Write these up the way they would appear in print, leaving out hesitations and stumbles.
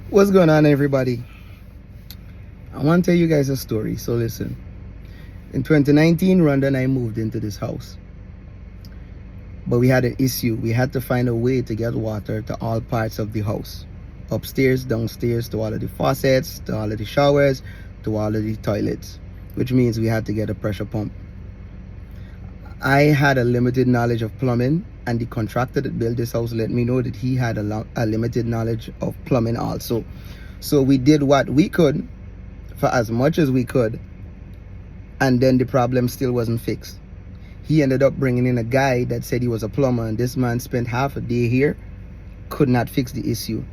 What's going on, everybody? I want to tell you guys a story, so listen. In 2019, Rhonda and I moved into this house, but we had an issue. We had to find a way to get water to all parts of the house, upstairs, downstairs, to all of the faucets, to all of the showers, to all of the toilets, which means we had to get a pressure pump. I had a limited knowledge of plumbing, and the contractor that built this house let me know that he had a limited knowledge of plumbing also. So we did what we could for as much as we could, and then the problem still wasn't fixed. He ended up bringing in a guy that said he was a plumber, and this man spent half a day here, could not fix the issue.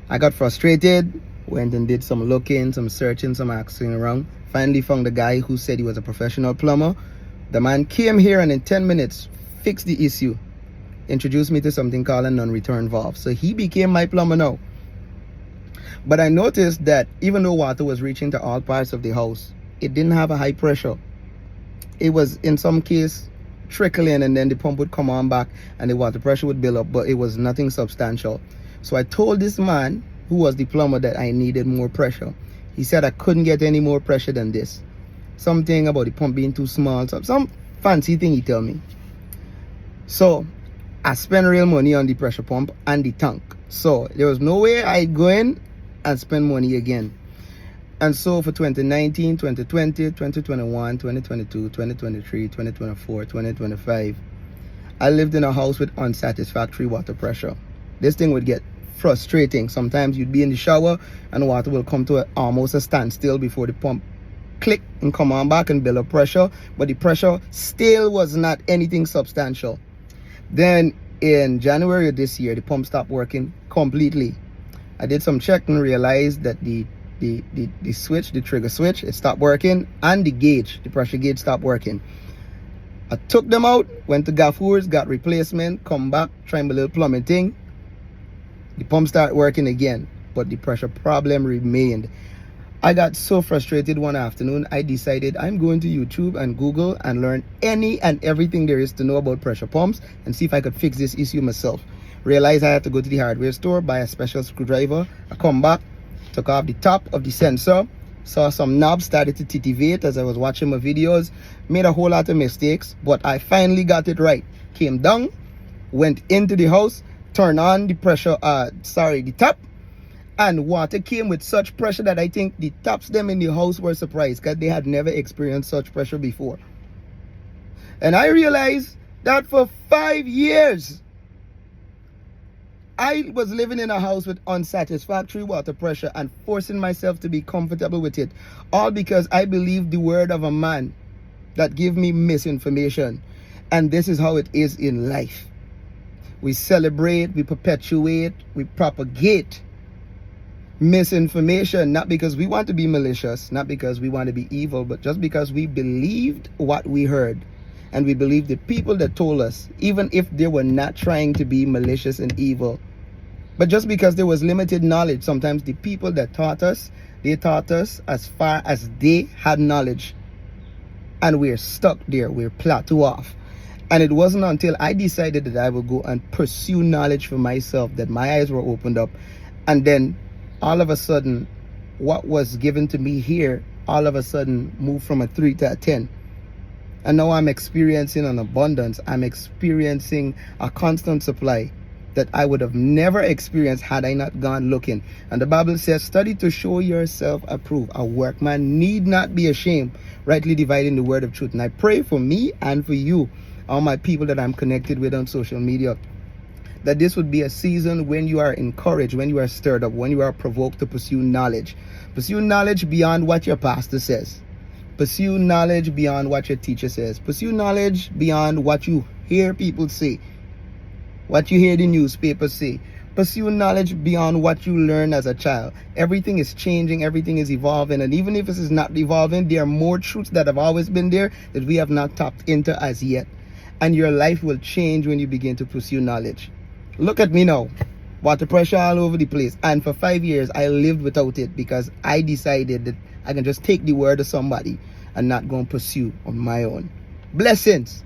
I got frustrated, went and did some looking, some searching, some asking around. Finally found the guy who said he was a professional plumber. The man came here and in 10 minutes fixed the issue. Introduced me to something called a non-return valve. So he became my plumber now. But I noticed that even though water was reaching to all parts of the house, it didn't have a high pressure. It was in some case trickling, and then the pump would come on back and the water pressure would build up, but it was nothing substantial. So I told this man who was the plumber that I needed more pressure. He said I couldn't get any more pressure than this. Something about the pump being too small, some fancy thing he told me. So I spent real money on the pressure pump and the tank. So there was no way I'd go in and spend money again. And so for 2019, 2020, 2021, 2022, 2023, 2024, 2025, I lived in a house with unsatisfactory water pressure. This thing would get frustrating. Sometimes you'd be in the shower and water will come to almost a standstill before the pump click and come on back and build up pressure, but the pressure still was not anything substantial. Then in January of this year, the pump stopped working completely. I did some check and realized that the switch, the trigger switch, it stopped working, and the gauge, the pressure gauge, stopped working. I took them out, went to Gaffur's, got replacement, come back, trying my little plumbing thing. The pump started working again, but the pressure problem remained. I got so frustrated one afternoon, I decided I'm going to YouTube and Google and learn any and everything there is to know about pressure pumps and see if I could fix this issue myself. Realized I had to go to the hardware store, buy a special screwdriver. I come back, took off the top of the sensor, saw some knobs started to titivate as I was watching my videos, made a whole lot of mistakes, but I finally got it right. Came down, went into the house, turned on the pressure, the tap, and water came with such pressure that I think the taps them in the house were surprised because they had never experienced such pressure before. And I realized that for 5 years, I was living in a house with unsatisfactory water pressure and forcing myself to be comfortable with it, all because I believed the word of a man that gave me misinformation. And this is how it is in life. We celebrate, we perpetuate, we propagate misinformation, not because we want to be malicious, not because we want to be evil, but just because we believed what we heard. And we believed the people that told us, even if they were not trying to be malicious and evil. But just because there was limited knowledge, sometimes the people that taught us, they taught us as far as they had knowledge. And we're stuck there, we're plateau off. And it wasn't until I decided that I would go and pursue knowledge for myself that my eyes were opened up. And then all of a sudden, what was given to me here, all of a sudden moved from a 3 to a 10. And now I'm experiencing an abundance. I'm experiencing a constant supply that I would have never experienced had I not gone looking. And the Bible says, study to show yourself approved. A workman need not be ashamed, rightly dividing the word of truth. And I pray for me and for you, all my people that I'm connected with on social media, that this would be a season when you are encouraged, when you are stirred up, when you are provoked to pursue knowledge. Pursue knowledge beyond what your pastor says. Pursue knowledge beyond what your teacher says. Pursue knowledge beyond what you hear people say, what you hear the newspaper say. Pursue knowledge beyond what you learn as a child. Everything is changing, everything is evolving, and even if it is not evolving, there are more truths that have always been there that we have not tapped into as yet. And your life will change when you begin to pursue knowledge. Look at me now. Water pressure all over the place. And for 5 years, I lived without it because I decided that I can just take the word of somebody and not go and pursue on my own. Blessings.